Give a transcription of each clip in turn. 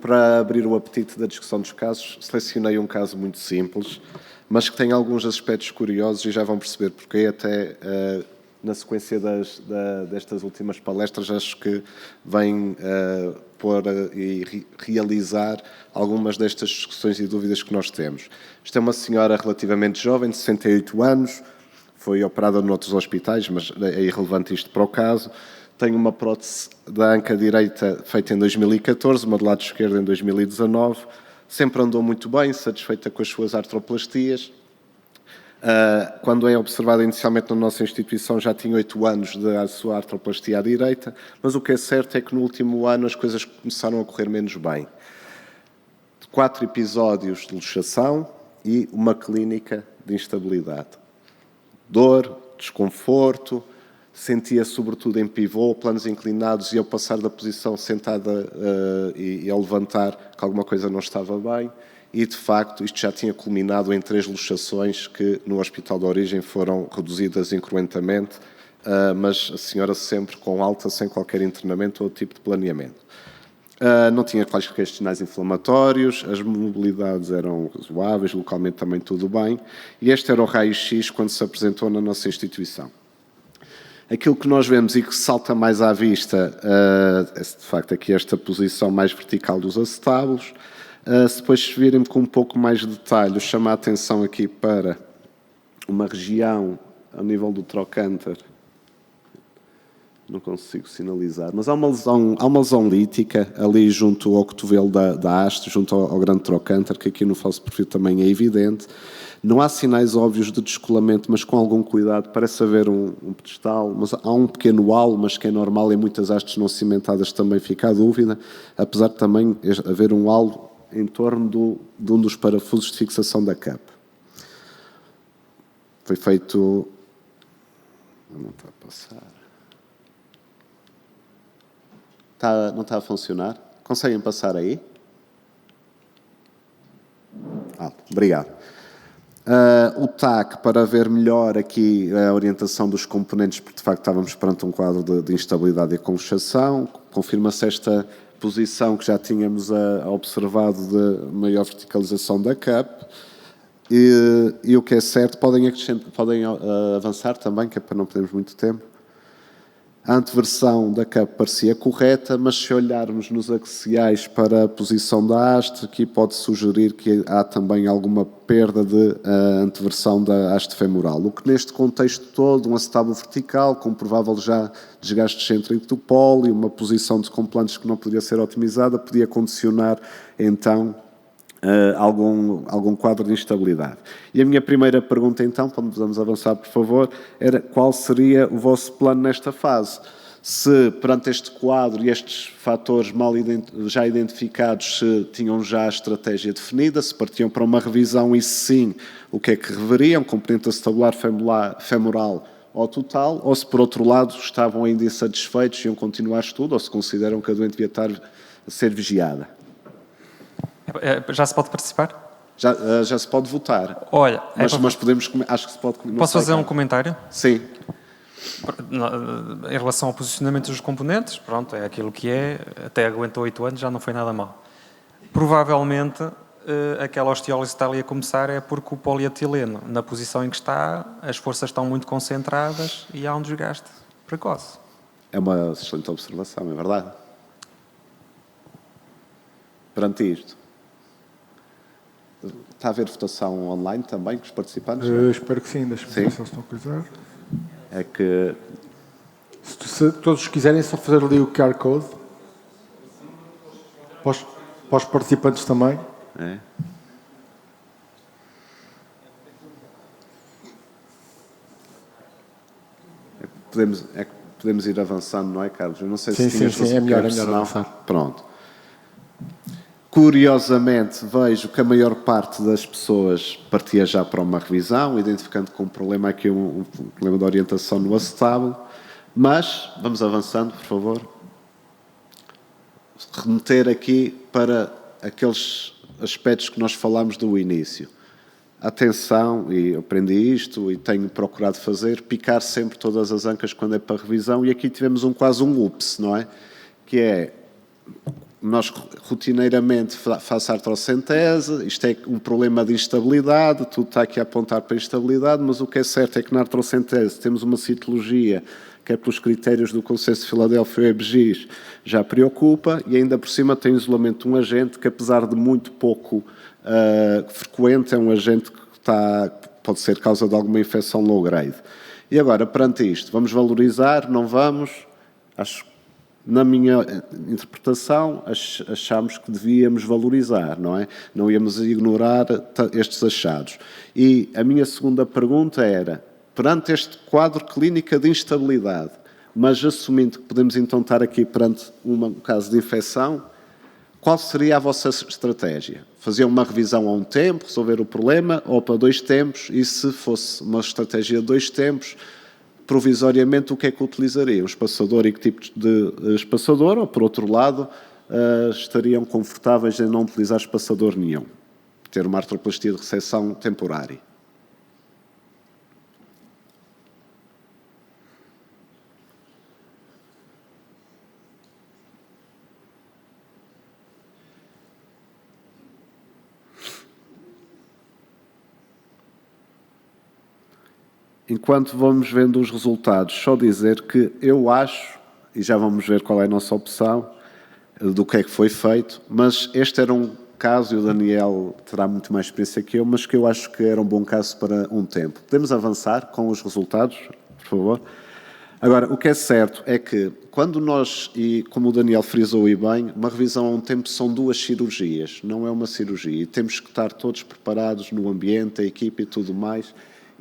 para abrir o apetite da discussão dos casos, selecionei um caso muito simples, mas que tem alguns aspectos curiosos e já vão perceber porque até na sequência destas últimas palestras acho que vem pôr e realizar algumas destas discussões e dúvidas que nós temos. Isto é uma senhora relativamente jovem, de 68 anos, foi operada noutros hospitais, mas é irrelevante isto para o caso. Tem uma prótese da anca direita feita em 2014, uma do lado esquerdo em 2019. Sempre andou muito bem, satisfeita com as suas artroplastias. Quando é observada inicialmente na nossa instituição, já tinha 8 anos da sua artroplastia à direita, mas o que é certo é que no último ano as coisas começaram a correr menos bem. 4 episódios de luxação e uma clínica de instabilidade. Dor, desconforto, sentia sobretudo em pivô, planos inclinados e ao passar da posição sentada e ao levantar que alguma coisa não estava bem. E, de facto, isto já tinha culminado em 3 luxações que no hospital de origem foram reduzidas incruentamente, mas a senhora sempre com alta, sem qualquer internamento ou tipo de planeamento. Não tinha quaisquer sinais inflamatórios, as mobilidades eram razoáveis, localmente também tudo bem, e este era o raio-x quando se apresentou na nossa instituição. Aquilo que nós vemos e que salta mais à vista é, de facto, aqui esta posição mais vertical dos acetábulos. Se depois virem com um pouco mais de detalhe, chamo a atenção aqui para uma região ao nível do trocânter. Não consigo sinalizar, mas há uma lesão lítica ali junto ao cotovelo da haste, junto ao grande trocânter, que aqui no falso perfil também é evidente. Não há sinais óbvios de descolamento, mas com algum cuidado. Parece haver um pedestal, mas há um pequeno halo, mas que é normal, em muitas hastes não cimentadas também fica a dúvida, apesar de também haver um halo em torno de um dos parafusos de fixação da capa. Foi feito... Não está a passar. Não está a funcionar? Conseguem passar aí? Obrigado. O TAC, para ver melhor aqui a orientação dos componentes, porque de facto estávamos perante um quadro de instabilidade e conluxação, confirma-se esta posição que já tínhamos observado de maior verticalização da CAP, e o que é certo, podem avançar também, que é para não perdermos muito tempo. A anteversão da CAP parecia correta, mas se olharmos nos axiais para a posição da haste, aqui pode sugerir que há também alguma perda de anteversão da haste femoral. O que neste contexto todo, um acetábulo vertical, com provável já desgaste excêntrico do polo e uma posição de complantes que não podia ser otimizada, podia condicionar então algum quadro de instabilidade. E a minha primeira pergunta, então, vamos avançar, por favor, era qual seria o vosso plano nesta fase? Se, perante este quadro e estes fatores já identificados, se tinham já a estratégia definida, se partiam para uma revisão e, sim, o que é que reveriam, componente acetabular femoral ou total, ou se, por outro lado, estavam ainda insatisfeitos e iam continuar estudo, ou se consideram que a doente devia estar a ser vigiada? Já se pode participar? Já se pode votar. Olha, mas podemos... Acho que se pode... Posso fazer um comentário? Sim. Em relação ao posicionamento dos componentes, pronto, é aquilo que é. Até aguentou 8 anos, já não foi nada mal. Provavelmente, aquela osteólise está ali a começar é porque o polietileno, na posição em que está, as forças estão muito concentradas e há um desgaste precoce. É uma excelente observação, é verdade. Perante isto... Está a haver votação online também com os participantes? Espero que sim, deixa-me ver se eles estão a coisar. É que... Se todos quiserem só fazer ali o QR Code. Para os participantes também. É. Podemos ir avançando, não é, Carlos? Eu não sei se sim, é melhor avançar. Pronto. Curiosamente, vejo que a maior parte das pessoas partia já para uma revisão, identificando com um problema aqui, um problema de orientação no acetábulo, mas, vamos avançando, por favor, remeter aqui para aqueles aspectos que nós falámos do início. Atenção, e aprendi isto e tenho procurado fazer, picar sempre todas as ancas quando é para revisão, e aqui tivemos quase um ups, não é? Que é... nós rotineiramente faço a artrocentese, isto é um problema de instabilidade, tudo está aqui a apontar para a instabilidade, mas o que é certo é que na artrocentese temos uma citologia que é pelos critérios do Consenso de Filadélfia e EBGIS, já preocupa, e ainda por cima tem o isolamento de um agente que, apesar de muito pouco frequente, é um agente que pode ser causa de alguma infecção low grade. E agora, perante isto, vamos valorizar, não vamos? Acho, na minha interpretação, achamos que devíamos valorizar, não é? Não íamos ignorar estes achados. E a minha segunda pergunta era, perante este quadro clínico de instabilidade, mas assumindo que podemos então estar aqui perante um caso de infecção, qual seria a vossa estratégia? Fazer uma revisão a um tempo, resolver o problema, ou para 2 tempos, e se fosse uma estratégia de 2 tempos, provisoriamente o que é que utilizaria? Um espaçador e que tipo de espaçador? Ou, por outro lado, estariam confortáveis em não utilizar espaçador nenhum? Ter uma artroplastia de reseção temporária? Enquanto vamos vendo os resultados, só dizer que eu acho, e já vamos ver qual é a nossa opção, do que é que foi feito, mas este era um caso, e o Daniel terá muito mais experiência que eu, mas que eu acho que era um bom caso para um tempo. Podemos avançar com os resultados, por favor? Agora, o que é certo é que quando nós, e como o Daniel frisou e bem, uma revisão a um tempo são 2 cirurgias, não é uma cirurgia, e temos que estar todos preparados no ambiente, a equipe e tudo mais.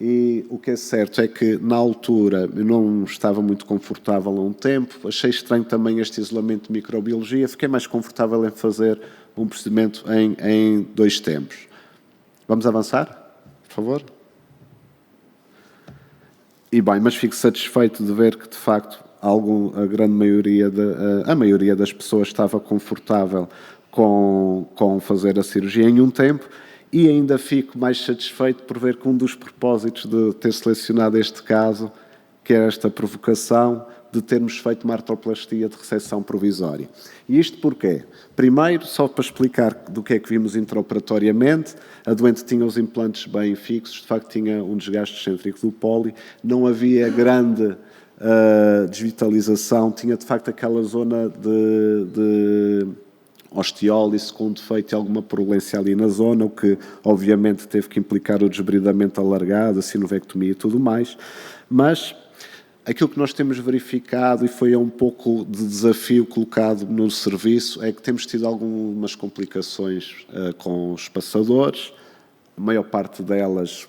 E o que é certo é que, na altura, eu não estava muito confortável há um tempo, achei estranho também este isolamento de microbiologia, fiquei mais confortável em fazer um procedimento em 2 tempos. Vamos avançar, por favor? E bem, mas fico satisfeito de ver que, de facto, a grande maioria, a maioria das pessoas estava confortável com fazer a cirurgia em um tempo. E ainda fico mais satisfeito por ver que um dos propósitos de ter selecionado este caso, que era esta provocação de termos feito uma artroplastia de reseção provisória. E isto porquê? Primeiro, só para explicar do que é que vimos intraoperatoriamente, a doente tinha os implantes bem fixos, de facto tinha um desgaste excêntrico do póli, não havia grande desvitalização, tinha de facto aquela zona de osteólise com um defeito e alguma purulência ali na zona, o que obviamente teve que implicar o desbridamento alargado, a sinovectomia e tudo mais, mas aquilo que nós temos verificado, e foi um pouco de desafio colocado no serviço, é que temos tido algumas complicações com os espaçadores, a maior parte delas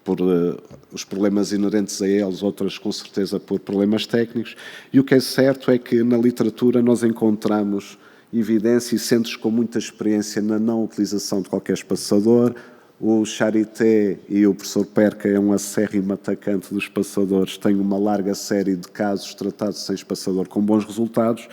por os problemas inerentes a eles, outras com certeza por problemas técnicos, e o que é certo é que na literatura nós encontramos evidência e centros com muita experiência na não utilização de qualquer espaçador. O Charité e o professor Perca é um acérrimo atacante dos espaçadores, tem uma larga série de casos tratados sem espaçador com bons resultados,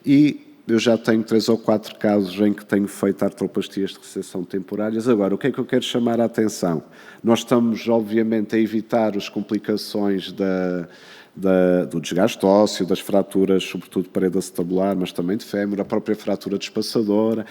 e eu já tenho 3 ou 4 casos em que tenho feito artroplastias de reseção temporárias. Agora, o que é que eu quero chamar a atenção? Nós estamos, obviamente, a evitar as complicações do desgaste ósseo, das fraturas, sobretudo de parede acetabular, mas também de fémur, a própria fratura de espaçadora.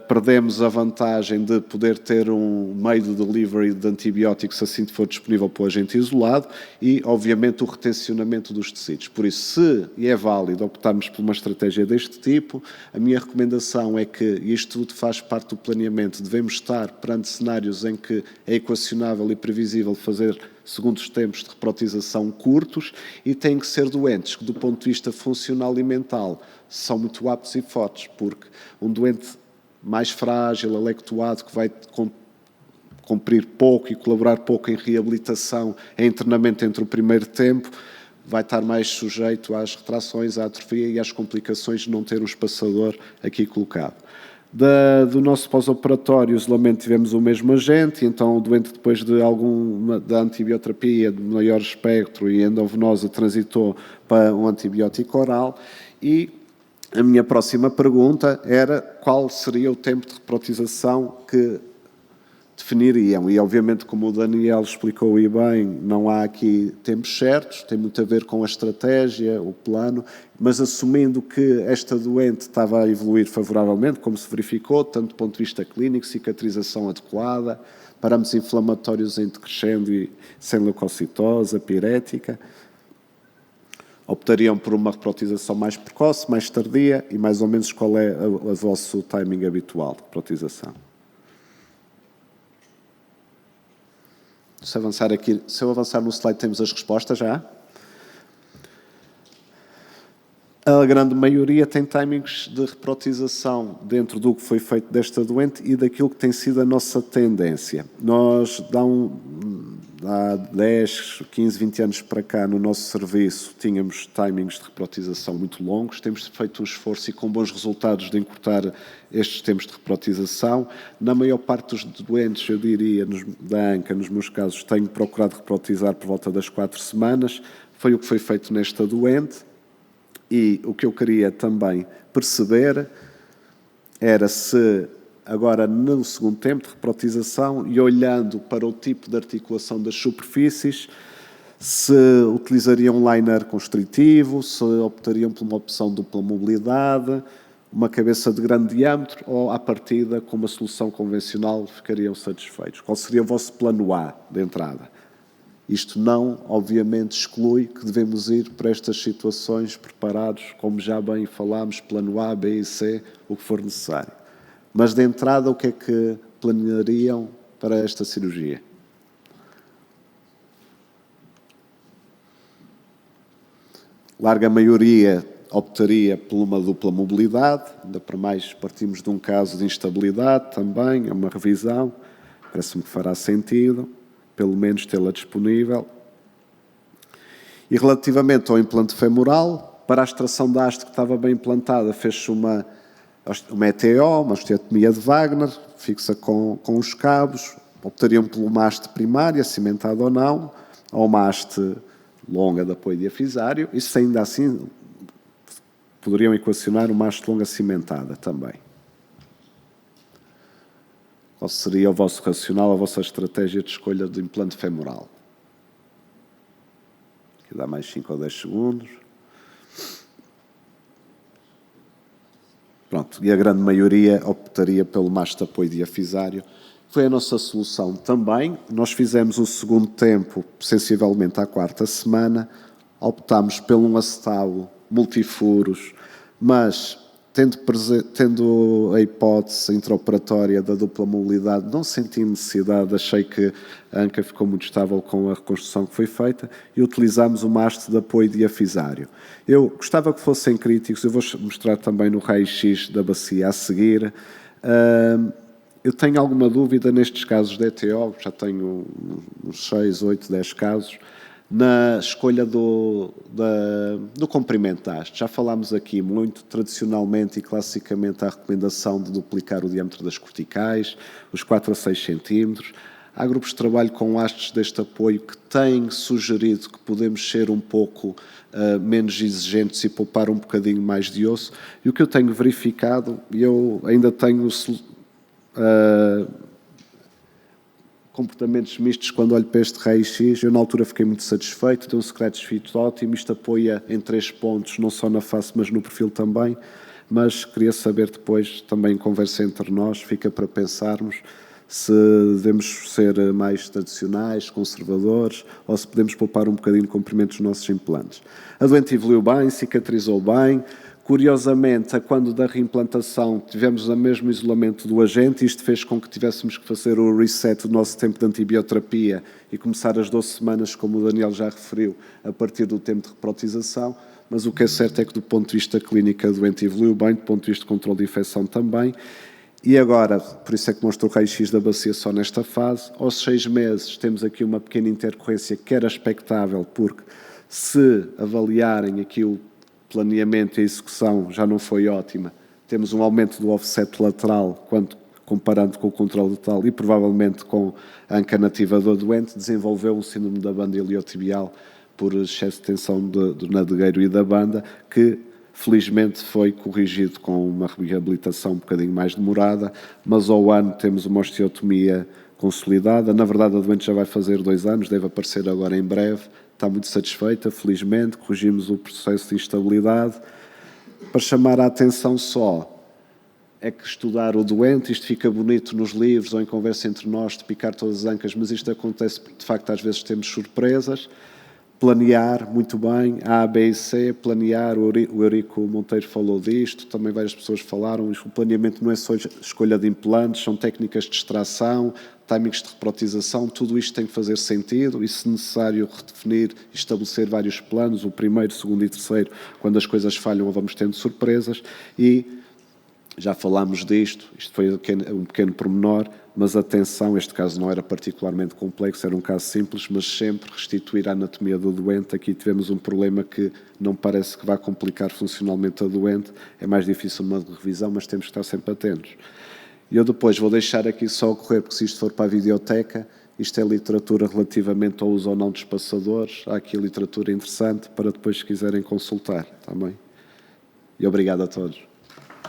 Perdemos a vantagem de poder ter um meio de delivery de antibióticos assim que for disponível para o agente isolado e, obviamente, o retencionamento dos tecidos. Por isso, se é válido optarmos por uma estratégia deste tipo, a minha recomendação é que, e isto tudo faz parte do planeamento, devemos estar perante cenários em que é equacionável e previsível fazer segundos tempos de reprotização curtos e têm que ser doentes que, do ponto de vista funcional e mental, são muito aptos e fortes, porque um doente mais frágil, alectoado, que vai cumprir pouco e colaborar pouco em reabilitação, em treinamento entre o primeiro tempo, vai estar mais sujeito às retrações, à atrofia e às complicações de não ter um espaçador aqui colocado. Do nosso pós-operatório, isolamento, tivemos o mesmo agente, e então o doente, depois da antibioterapia de maior espectro e endovenosa, transitou para um antibiótico oral. E a minha próxima pergunta era qual seria o tempo de reprotização que definiriam. E, obviamente, como o Daniel explicou aí bem, não há aqui tempos certos, tem muito a ver com a estratégia, o plano, mas assumindo que esta doente estava a evoluir favoravelmente, como se verificou, tanto do ponto de vista clínico, cicatrização adequada, parâmetros inflamatórios em decrescendo e sem leucocitose, pirética, optariam por uma reprotização mais precoce, mais tardia, e mais ou menos qual é o vosso timing habitual de reprotização. Se eu avançar no slide, temos as respostas já. A grande maioria tem timings de reprotização dentro do que foi feito desta doente e daquilo que tem sido a nossa tendência. Nós, há 10, 15, 20 anos para cá, no nosso serviço, tínhamos timings de reprotização muito longos. Temos feito um esforço e com bons resultados de encurtar estes tempos de reprotização. Na maior parte dos doentes, eu diria, da ANCA, nos meus casos, tenho procurado reprotizar por volta das 4 semanas. Foi o que foi feito nesta doente. E o que eu queria também perceber era se, agora no segundo tempo de reprotização e olhando para o tipo de articulação das superfícies, se utilizariam um liner constritivo, se optariam por uma opção de dupla mobilidade, uma cabeça de grande diâmetro ou, à partida, com uma solução convencional, ficariam satisfeitos. Qual seria o vosso plano A de entrada? Isto não, obviamente, exclui que devemos ir para estas situações preparados, como já bem falámos, plano A, B e C, o que for necessário. Mas, de entrada, o que é que planeariam para esta cirurgia? Larga maioria optaria por uma dupla mobilidade, ainda para mais partimos de um caso de instabilidade também, é uma revisão, parece-me que fará sentido, pelo menos tê-la disponível. E relativamente ao implante femoral, para a extração da haste que estava bem implantada, fez-se uma ETO, uma osteotomia de Wagner, fixa com os cabos, optariam por uma haste primária, cimentada ou não, ou uma haste longa de apoio diafisário, e se ainda assim poderiam equacionar uma haste longa cimentada também. Qual seria o vosso racional, a vossa estratégia de escolha de implante femoral? Aqui dá mais 5 ou 10 segundos. Pronto, e a grande maioria optaria pelo masto de apoio diafisário. Foi a nossa solução também. Nós fizemos o segundo tempo, sensivelmente à 4ª semana. Optámos pelo um acetalo multifuros, mas tendo a hipótese intraoperatória da dupla mobilidade, não senti necessidade, achei que a ANCA ficou muito estável com a reconstrução que foi feita e utilizámos uma haste de apoio diafisário. Eu gostava que fossem críticos, eu vou mostrar também no raio-x da bacia a seguir. Eu tenho alguma dúvida nestes casos de ETO, já tenho uns 6, 8, 10 casos, na escolha do comprimento da haste. Já falámos aqui muito, tradicionalmente e classicamente, a recomendação de duplicar o diâmetro das corticais, os 4 a 6 centímetros. Há grupos de trabalho com hastes deste apoio que têm sugerido que podemos ser um pouco menos exigentes e poupar um bocadinho mais de osso. E o que eu tenho verificado, e eu ainda tenho comportamentos mistos quando olho para este raio-x. Eu, na altura, fiquei muito satisfeito, tem um scratch fit ótimo, isto apoia em 3 pontos, não só na face, mas no perfil também, mas queria saber depois, também em conversa entre nós, fica para pensarmos se devemos ser mais tradicionais, conservadores, ou se podemos poupar um bocadinho de comprimento dos nossos implantes. A doente evoluiu bem, cicatrizou bem. Curiosamente, quando da reimplantação tivemos o mesmo isolamento do agente, isto fez com que tivéssemos que fazer o reset do nosso tempo de antibioterapia e começar as 12 semanas, como o Daniel já referiu, a partir do tempo de reprotização, mas o que é certo é que do ponto de vista clínico a doente evoluiu bem, do ponto de vista de controle de infecção também, e agora, por isso é que mostro o raio-x da bacia só nesta fase, aos 6 meses temos aqui uma pequena intercorrência que era expectável, porque se avaliarem aqui o planeamento e a execução já não foi ótima. Temos um aumento do offset lateral comparando com o controle total e provavelmente com a anca nativa do doente, desenvolveu um síndrome da banda iliotibial por excesso de tensão do nadegueiro e da banda, que Felizmente foi corrigido com uma reabilitação um bocadinho mais demorada, mas ao ano temos uma osteotomia consolidada. Na verdade, a doente já vai fazer 2 anos, deve aparecer agora em breve. Está muito satisfeita, felizmente, corrigimos o processo de instabilidade. Para chamar a atenção só, é que estudar o doente, isto fica bonito nos livros ou em conversa entre nós, de picar todas as ancas, mas isto acontece porque, de facto, às vezes temos surpresas. Planear, muito bem, A, B e C, planear, o Eurico Monteiro falou disto, também várias pessoas falaram, o planeamento não é só escolha de implantes, são técnicas de extração, timings de reprotização, tudo isto tem que fazer sentido e, se necessário, redefinir e estabelecer vários planos, o primeiro, segundo e terceiro, quando as coisas falham vamos tendo surpresas e já falámos disto, isto foi um pequeno pormenor, mas atenção, este caso não era particularmente complexo, era um caso simples, mas sempre restituir a anatomia do doente. Aqui tivemos um problema que não parece que vá complicar funcionalmente a doente, é mais difícil uma revisão, mas temos que estar sempre atentos. E eu depois vou deixar aqui só ocorrer, porque se isto for para a videoteca, isto é literatura relativamente ao uso ou não de espaçadores, há aqui literatura interessante para depois, se quiserem, consultar, está bem? E obrigado a todos.